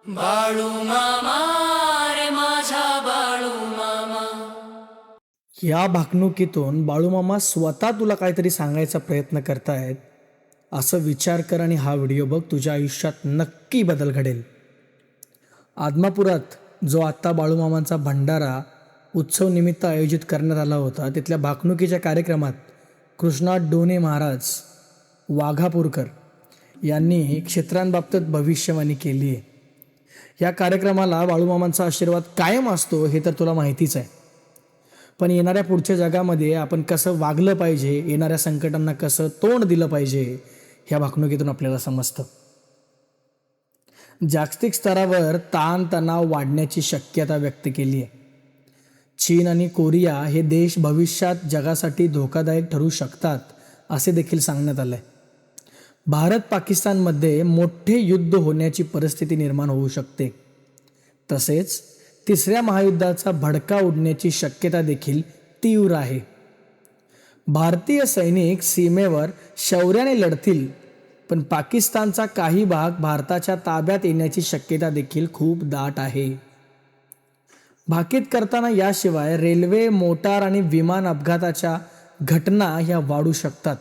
बाळू मामा रे माझा बाळू मामा. या भाकणुकीतून बाळूमामा स्वतः तुला काहीतरी सांगायचा प्रयत्न करतायत असं विचार कर आणि हा व्हिडिओ बघ. तुझ्या आयुष्यात नक्की बदल घडेल. आदमापुरात जो आत्ता बाळूमामांचा भंडारा उत्सव निमित्त आयोजित करण्यात आला होता, तिथल्या भाकणुकीच्या कार्यक्रमात कृष्णा डोने महाराज वाघापूरकर यांनी क्षेत्रांबाबतीत भविष्यवाणी केली आहे. या कार्यक्रमाला बाळूमामांचा आशीर्वाद कायम असतो हे तर तुला माहितीच आहे. पण येणाऱ्या पुढच्या जगामध्ये आपण कसं वागलं पाहिजे, येणाऱ्या संकटांना कसं तोंड दिलं पाहिजे, ह्या भाकणुकीतून आपल्याला समजतं. जागतिक स्तरावर ताणतणाव वाढण्याची शक्यता व्यक्त केली आहे. चीन आणि कोरिया हे देश भविष्यात जगासाठी धोकादायक ठरू शकतात असे देखील सांगण्यात आलं आहे. भारत पाकिस्तानमध्ये मोठे युद्ध होण्याची परिस्थिती निर्माण होऊ शकते. तसेच तिसऱ्या महायुद्धाचा भडका उडण्याची शक्यता देखील तीव्र आहे. भारतीय सैनिक सीमेवर शौर्याने लढतील, पण पाकिस्तानचा काही भाग भारताच्या ताब्यात येण्याची शक्यता देखील खूप दाट आहे. भाकीत करताना याशिवाय रेल्वे, मोटार आणि विमान अपघाताच्या घटना ह्या वाढू शकतात.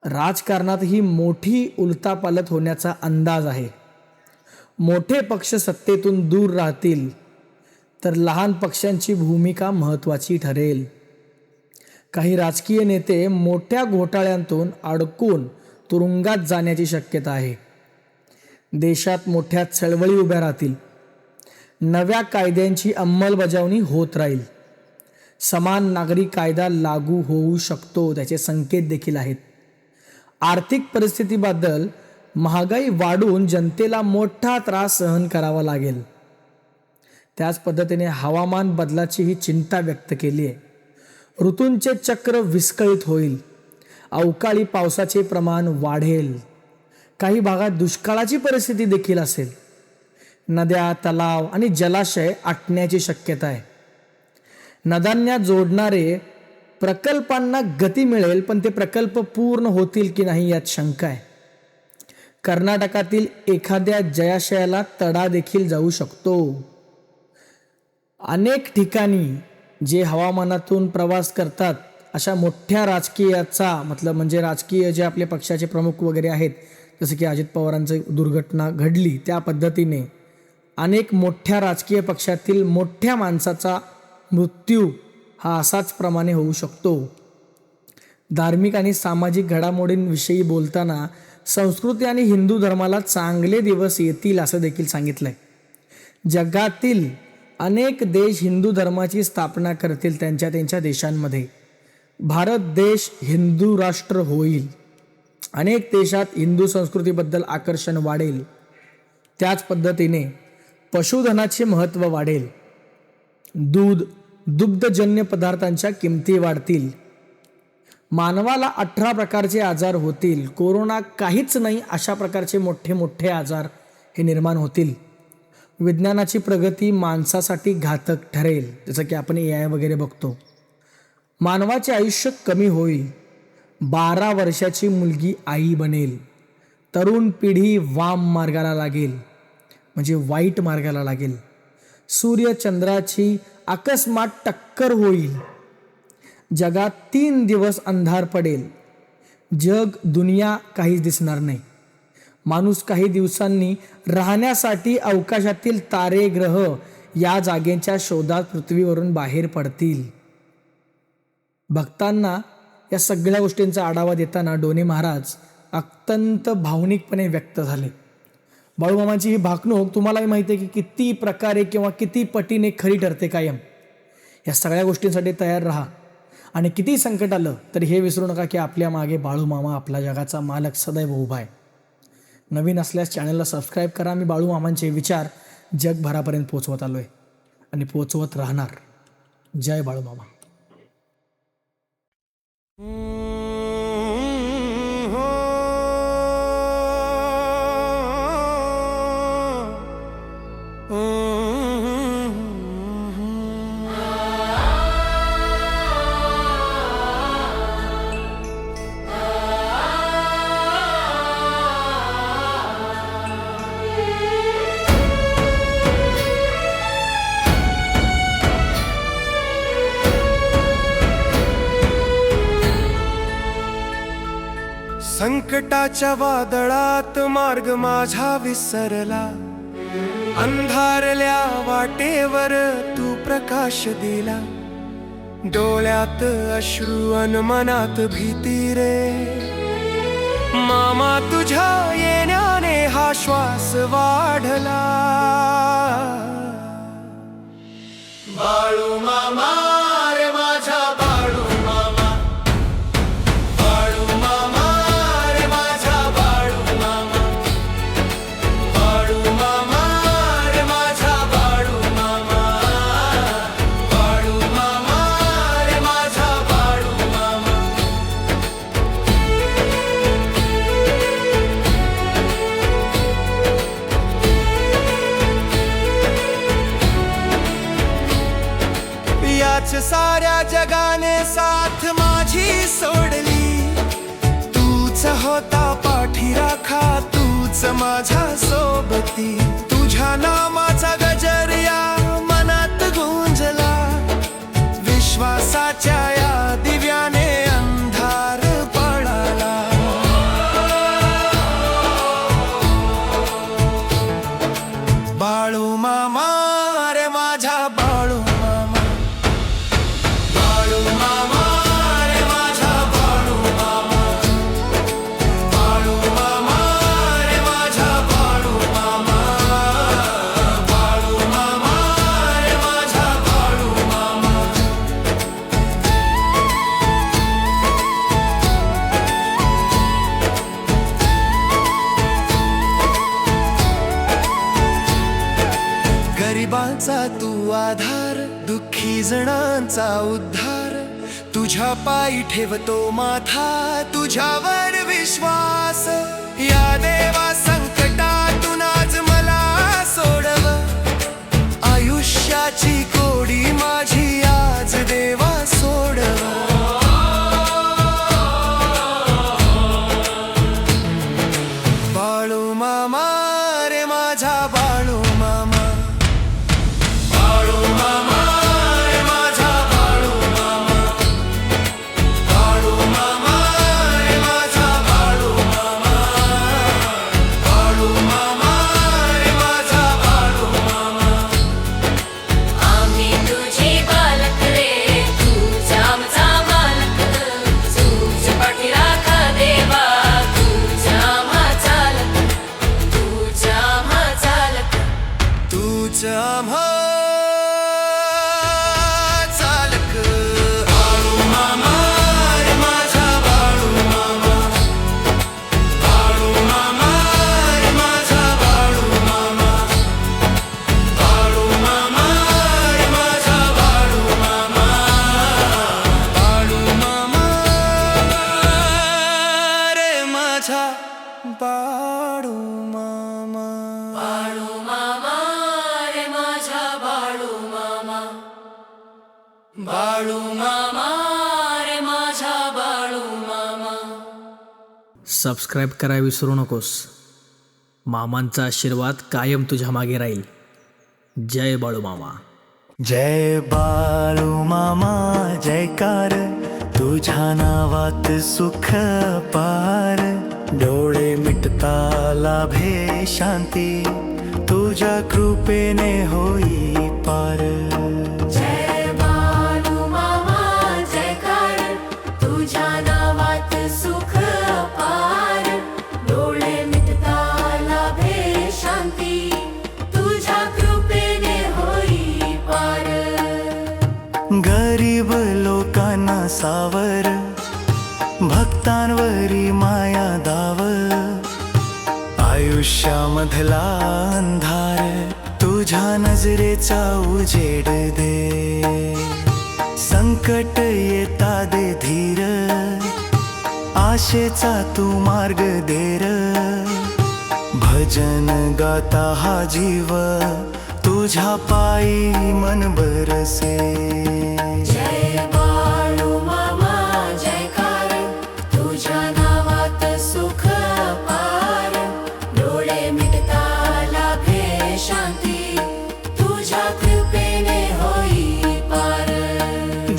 राजकारणातही मोठी उलथापालथ होण्याचा अंदाज आहे. मोठे पक्ष सत्तेतून दूर राहतील तर लहान पक्षांची भूमिका महत्त्वाची ठरेल. काही राजकीय नेते मोठ्या घोटाळ्यांतून अडकून तुरुंगात जाण्याची शक्यता आहे. देशात मोठ्या चळवळी उभ्या राहतील. नव्या कायद्यांची अंमलबजावणी होत राहील. समान नागरी कायदा लागू होऊ शकतो, त्याचे संकेत देखील आहेत. आर्थिक परिस्थितीबद्दल महागाई वाढून जनतेला मोठा त्रास सहन करावा लागेल. त्याच पद्धतीने हवामान बदलाचीही चिंता व्यक्त केली आहे. ऋतूंचे चक्र विस्कळीत होईल. अवकाळी पावसाचे प्रमाण वाढेल. काही भागात दुष्काळाची परिस्थिती देखील असेल. नद्या, तलाव आणि जलाशय आटण्याची शक्यता आहे. नद्यांना जोडणारे प्रकल्पांना गती मिळेल, पण ते प्रकल्प पूर्ण होतील की नाही यात शंका आहे. कर्नाटकातील एखाद्या जलाशयाला तडा देखील जाऊ शकतो. अनेक ठिकाणी जे हवामानातून प्रवास करतात अशा मोठ्या राजकीयाचा म्हणजे राजकीय जे आपले पक्षाचे प्रमुख वगैरे आहेत, जसं की अजित पवारांची दुर्घटना घडली, त्या पद्धतीने अनेक मोठ्या राजकीय पक्षातील मोठ्या माणसाचा मृत्यू हा असाच प्रमाणे होऊ शकतो. धार्मिक आणि सामाजिक घडामोडींविषयी बोलताना संस्कृती आणि हिंदू धर्माला चांगले दिवस येतील असं देखील सांगितलंय. जगातील अनेक देश हिंदू धर्माची स्थापना करतील त्यांच्या देशांमध्ये. भारत देश हिंदू राष्ट्र होईल. अनेक देशात हिंदू संस्कृतीबद्दल आकर्षण वाढेल. त्याच पद्धतीने पशुधनाचे महत्त्व वाढेल. दुग्धजन्य पदार्थांच्या किमती वाढतील. मानवाला 18 प्रकारचे आजार होतील. कोरोना काहीच नाही अशा प्रकारचे मोठे मोठे आजार हे निर्माण होतील. विज्ञानाची प्रगती माणसासाठी घातक ठरेल, जसं की आपण AI वगैरे बघतो. मानवाचे आयुष्य कमी होईल. 12 वर्षाची मुलगी आई बनेल. तरुण पिढी वाम मार्गाला लागेल, म्हणजे वाईट मार्गाला लागेल. सूर्य चंद्राची अकस्मात टक्कर होईल. जगात 3 दिवस अंधार पडेल. दुनिया काहीच दिसणार नाही. माणूस काही दिवसांनी राहण्यासाठी अवकाशातील तारे, ग्रह या जागेच्या शोधात पृथ्वीवरून बाहेर पडतील. भक्तांना या सगळ्या गोष्टींचा आढावा देताना डोने महाराज अत्यंत भावनिकपणे व्यक्त झाले. बाळूमामांची ही भाकणूक तुम्हालाही माहिती आहे की किती प्रकारे किंवा किती पटीने खरी ठरते कायम. या सगळ्या गोष्टींसाठी तयार राहा. आणि किती संकट आलं तरी हे विसरू नका की आपल्या मागे बाळूमामा आपला जगाचा मालक सदैव उभा आहे. नवीन असल्यास चॅनलला सबस्क्राईब करा. मी बाळूमामांचे विचार जगभरापर्यंत पोचवत आलो आहे आणि पोचवत राहणार. जय बाळूमामा. संकटाच्या वादळात मार्ग माझा विसरला, अंधारल्या वाटेवर तू प्रकाश दिला. डोळ्यात अश्रू अन मनात भीती रे, मामा तुझ्या येण्याने हा श्वास वाढला. बाळू मामा रे माझा बाळू मामा, बाळू मामा रे माझा बाळू मामा, बाळू मामा रे माझा बाळू मामा, बाळू मामा रे माझा बाळू मामा. याच साऱ्या जगाने साथ माझी सोडली, तूच होता पाठीराखा, तूच माझ्या सोबती. तुझ्या नामाचा गजर या मनात गुंजला, विश्वासाच्या या दिव्याने अंधार पळाला. बाळू मामा रे माझा बाळू मामा, बाळू मामा रे माझा बाळू मामा, बाळू मामा रे माझा बाळू मामा, बाळू मामा रे माझा बाळू मामा. गरिबांचा तू आधार, दुःखी जणांचा उद्धार. तुझ्या पायी ठेवतो माथा, तुझ्यावर विश्वास. या देवा संकटातून आज मला सोडव, आयुष्याची कोडी माझी आज देवा सोडव. बाळू मामा रे माझा बाळू मामा, बाळू मामा रे माझा बाळू मामा, बाळू मामा रे माझा बाळू मामा, बाळू मामा रे माझा बाळू मामा. आम्ही तुझे बालक रे, तूच आमचा मालक, तूच पाठीराखा देवा, तूच आम्हा चालक, तूच आम्हा चालक. तूच आम्हा चालक. बाळू मामा रे माझा बाळू मामा, बाळू मामा रे माझा बाळू मामा, बाळू मामा रे माझा बाळू मामा, बाळू मामा रे माझा बाळू मामा. बाळू मामा रे माझा बाळू मामा, बाळू मामा रे माझा बाळू मामा. सबस्क्राईब करायला विसरू नकोस. मामांचा आशीर्वाद कायम तुझ्या मागे राहील. जय बाळू मामा. जय बाळू मामा जयकार, तुझ्या नावात सुख पार. डोळे मिटता लाभे शांती, तुझ्या कृपेने होई पार. जय बाळू मामा जयकार, तुझ्या नावात सुख अपार. डोळे मिटता लाभे शांती, तुझ्या कृपेने होई पार. गरीब लोकांना सावर, भक्तांवरी माया दाव. आयुष्यामधला अंधार तुझ्या नजरेचा उजेड दे. संकट येता दे धीर, आशेचा तू मार्ग देर. भजन गाता हा जीव, तुझ्या पायी मन बरसे. जय बाळू मामा जयकार, तुझ्या नावात सुख अपार. डोळे मिटता लाभे शांती, तुझ्या कृपेने होई पार.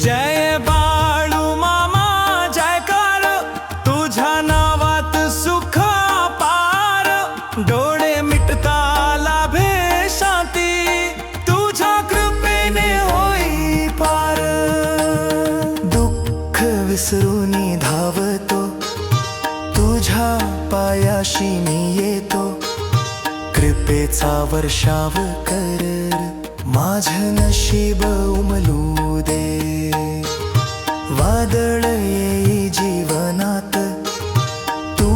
जय बाळू मामा जयकार, तुझ्या नावात विसरून धावतो, तुझ्या पायाशी मी येतो. कृपेचा वर्षाव कर, माझं नशीब उमलू दे. वादळ येई जीवनात, तू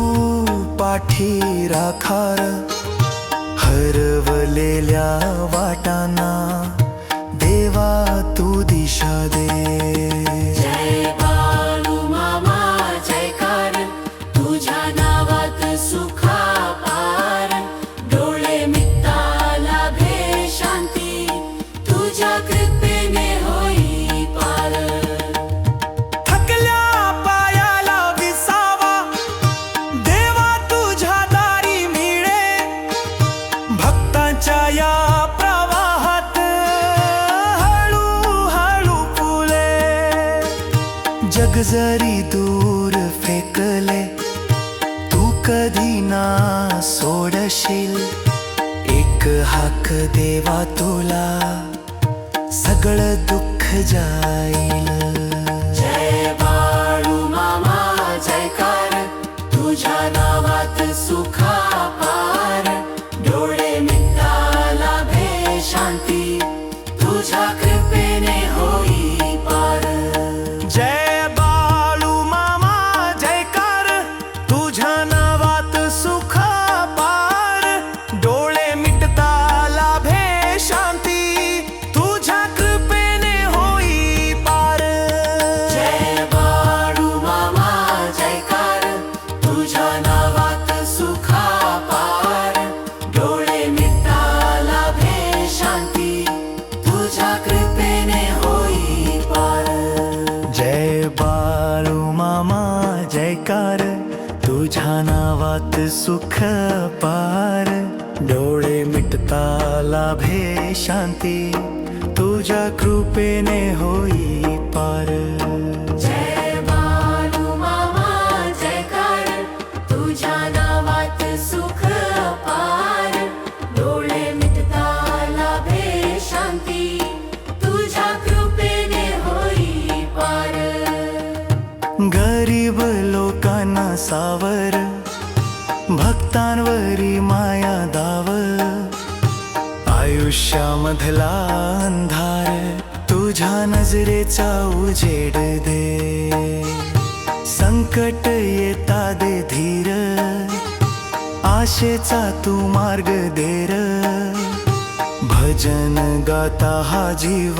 पाठी राखार. हरवलेल्या वाटांना देवा तू दिशा दे. जय बाळू मामा जयकार, तुझ्या नावात सुखा पार. डोळे मिटता लाभे शांती, तुझ्या कृपेने होई पार. थकल्या पायाला विसावा, देवा तुझ्या दारी मिळे. भक्तांच्या या प्रवाहात हळूहळू फुले. जग जरी दूर फेकले, तू कधी ना सोडशील. एक हाक देवा तुला, सगळं दुःख जाईल. जय बाळू मामा जयकार, तुझ्या नावात सुखा पार. डोळे मिटता लाभे शांती, तुझ्या कृपेने होई पार. जय बाळू मामा जयकार, तुझ्या नावात सुख पार. डोळे मिटता लाभे शांती, तुझ्या कृपेने होई पार. जय बाळू मामा जयकार, तुझ्या नावात सुखा पार. डोळे मिटता लाभे शांती, तुझ्या कृपेने होई पार. जय बाळू मामा जयकार, तुझ्या नावात सुख पार. डोळे मिटता लाभे शांती, तुझ्या कृपेने होई पार. जय बाळू मामा जयकार, तुझ्या नावात सुख पार. डोळे मिटता लाभे शांती, तुझ्या कृपेने होई पार. गरीब लोकांना सावर, भक्तांवरी माया दाव. आयुष्यामधला अंधार, तुझ्या नजरेचा उजेड दे. संकट येता दे धीर, आशेचा तू मार्ग देर. भजन गाता हा जीव,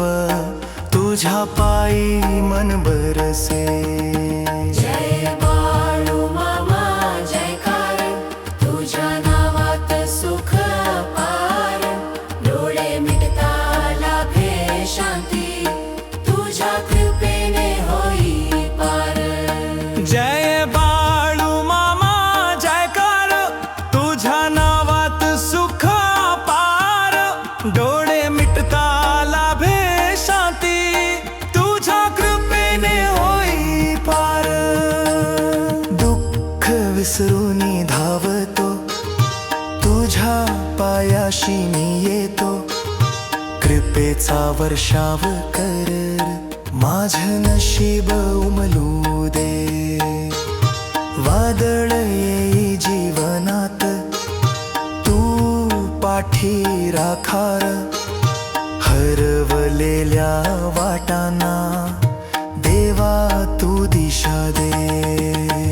तुझ्या पायी मन बरसे. जय बाळू मामा जयकार, तुझ्या नावात सुख पार. डोळे मिटता लाभे शांती, तुझ्या कृपेने होई पार. जय बाळू मामा जयकार, तुझ्या नावात सुख पार. डोळे मिटता लाभे शांती, तुझ्या कृपेने होई पार. दुःख विसरून धावतो, तुझ्या पायाशी मी येतो. कृपेचा वर्षाव कर, माझं नशीब उमलू दे. वादळ येई जीवनात, तू पाठी राखार. हरवलेल्या वाटांना देवा तू दिशा दे.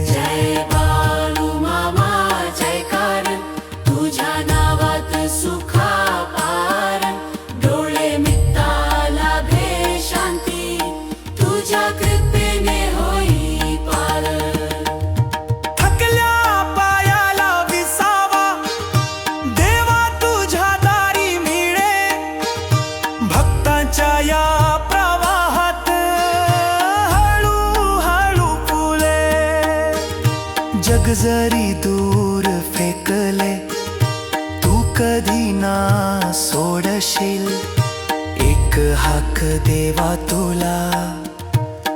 जय बाळू मामा जयकार, तुझ्या नावात सुखा पार. डोळे मिटता लाभे शांती, तुझ्या कृपेने होई पार. थकल्या पायाला विसावा, देवा तुझ्या दारी मिळे. भक्तांच्या या प्रवाहात हळूहळू फुले. जग जरी दूर फेकले, तू कधी ना सोडशील. एक हाक देवा तुला,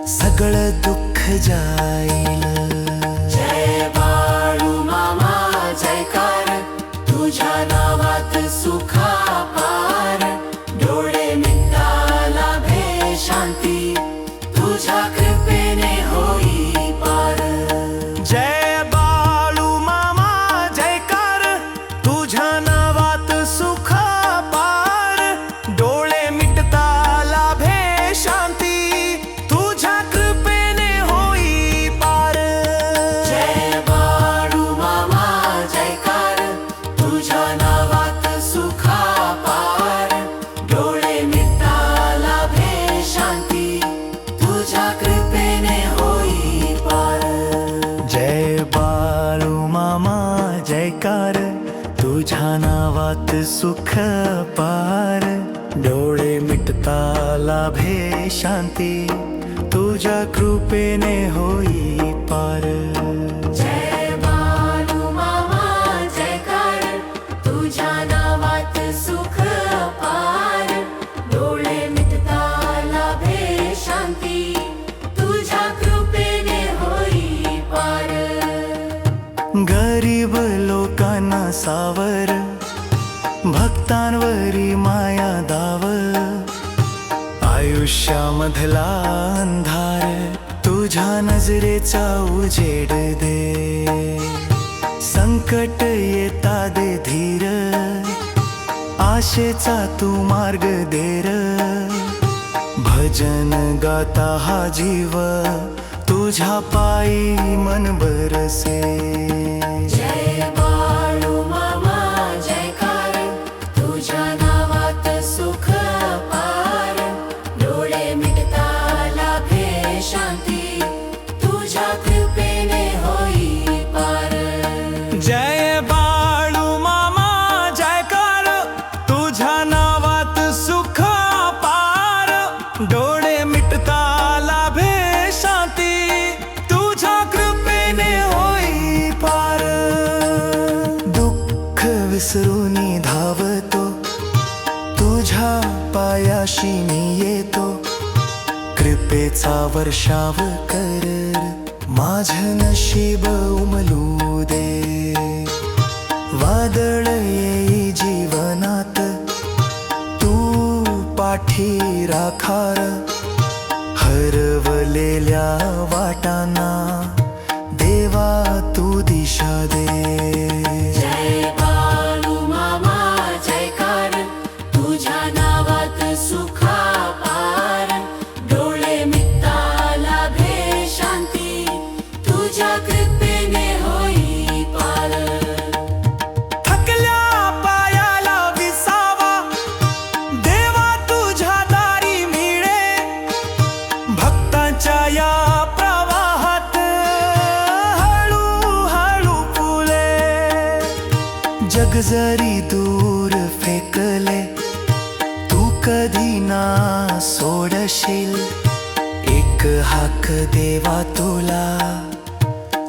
सगळं दुःख जाईल. जय बाळू मामा जयकार, तुझ्या नावात सुखा पार. डोळे मिटता लाभे शांती, तुझ्या कृपेने होई नावात सुख पार, डोळे मिटता लाभे शांती, तुझ्या कृपेने होई पार. जय बाळू मामा जयकार, तुझ्या नावात सुख पार, डोळे मिटता लाभे शांती, तुझ्या कृपेने होई पार. गरीब लोकांना सावर, भक्तांवरी माया दाव, आयुष्यामधला अंधार तुझ्या नजरेचा उजेड दे. संकट येता दे धीर, आशेचा तू मार्ग देर, भजन गाता हा जीव, तुझ्या पायी मन बरसे. जय बाळू मामा जयकार, तुझ्या नावात सुख पार, डोळे मिटता लाभे शांती, तुझ्या कृपेने होई पार. जय बाळू मामा जयकार, तुझ्या नावात सुख पार, डोळे मिटता लाभे शांती, तुझ्या कृपेने होई पार. दुःख विसरून धावतो, तुझ्या पायाशी मी येतो, कृपेचा वर्षाव कर, माझं नशीब उमलू दे. वादळ येई जीवनात, तू पाठी राखार, हरवलेल्या वाटांना देवा तू दिशा दे. जय बाळू मामा जयकार, तुझ्या नावात सुख पार, डोळे मिटता लाभे शांती, तुझ्या कृपेने होई पार. थकल्या पायाला विसावा, देवा तुझ्या दारी मिळे, भक्तांच्या या प्रवाहात हळूहळू फुले. जग जरी दूर फेकले, तू कधी ना सोडशील, एक हाक देवा तुला,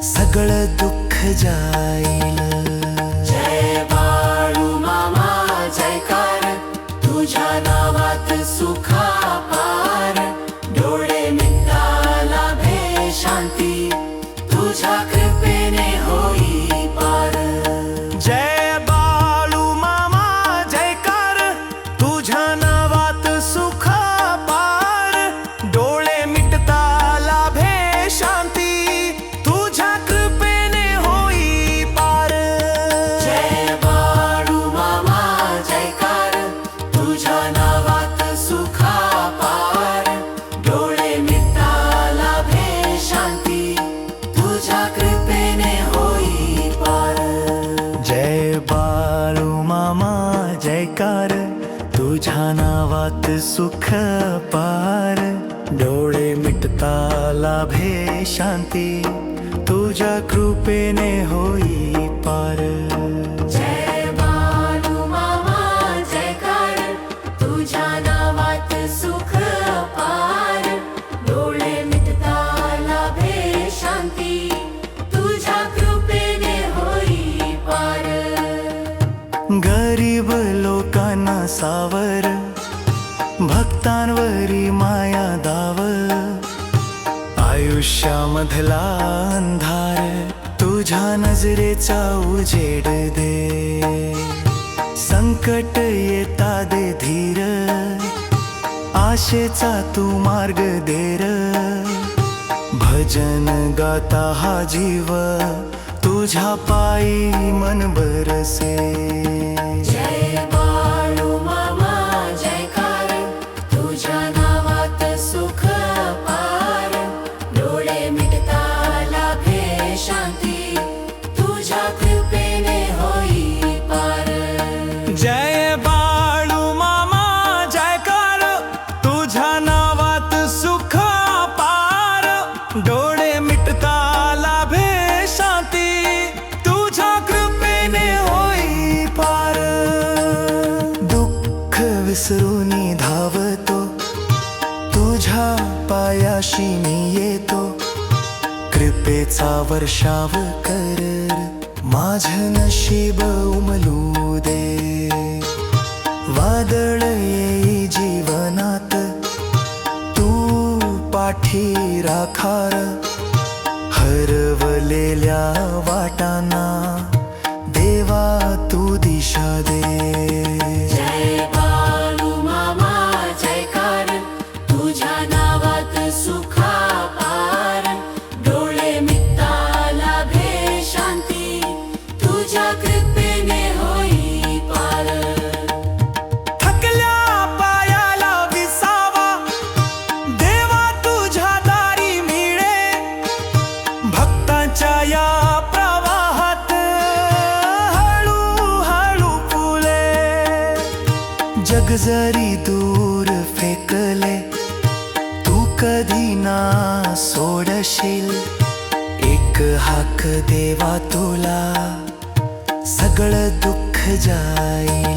सगळं दुःख जाईल. जय बाळू मामा जयकार, तुझ्या नावात सुख पार, डोळे मिटता लाभे शांती, तुझ्या कृपेने होई पार. जय बाळू मामा जयकार, तुझ्या नावात सुख पार, डोळे मिटता लाभे शांती, तुझ्या कृपेने होई पार. जय बाळू मामा जयकार, तुझ्या नावात सुख पार, डोळे मिटता लाभे शांती, तुझ्या कृपेने होई पार. जय बाळू मामा जयकार, तुझ्या नावात सुख पार, डोळे मिटता लाभे शांती, तुझ्या कृपेने होई पार. जय बाळू मामा जयकार, तुझ्या नावात सुख पार, डोळे मिटता लाभे शांती, तुझ्या कृपेने होई पार. गरीब लोकांना सावर, भक्तांवरी माया दाव, आयुष्यामधला अंधार तुझ्या नजरेचा उजेड दे. संकट येता दे धीर, आशेचा तू मार्ग देर, भजन गाता हा जीव, तुझ्या पायी मन बरसे. जय बाळू मामा जयकार, तुझ्या नावात सुख पार, डोळे मिटता लाभे शांती, तुझ्या कृपेने होई पार. जय बाळू मामा जयकार, तुझ्या नावात सुख पार, डोळे मिटता लाभे शांती, तुझ्या कृपेने होई पार. विसरून धावतो, तुझ्या पायाशी मी येतो. कृपेचा वर्षाव कर, माझं नशीब उमलू दे. वादळ येई जीवनात, तू पाठी राखार. हरवलेल्या वाटांना देवा तू दिशा दे. जय बाळू मामा जयकार, तुझ्या नावात सुखा पार. डोळे मिटता लाभे शांती, तुझ्या कृपेने होई पार. थकल्या पायाला विसावा, देवा तुझ्या दारी मिळे. भक्तांच्या या प्रवाहात हळूहळू फुले. जग जरी दूर फेकले, तू कधी ना सोडशील. एक हाक देवा तुला, सगळं दुःख जाईल.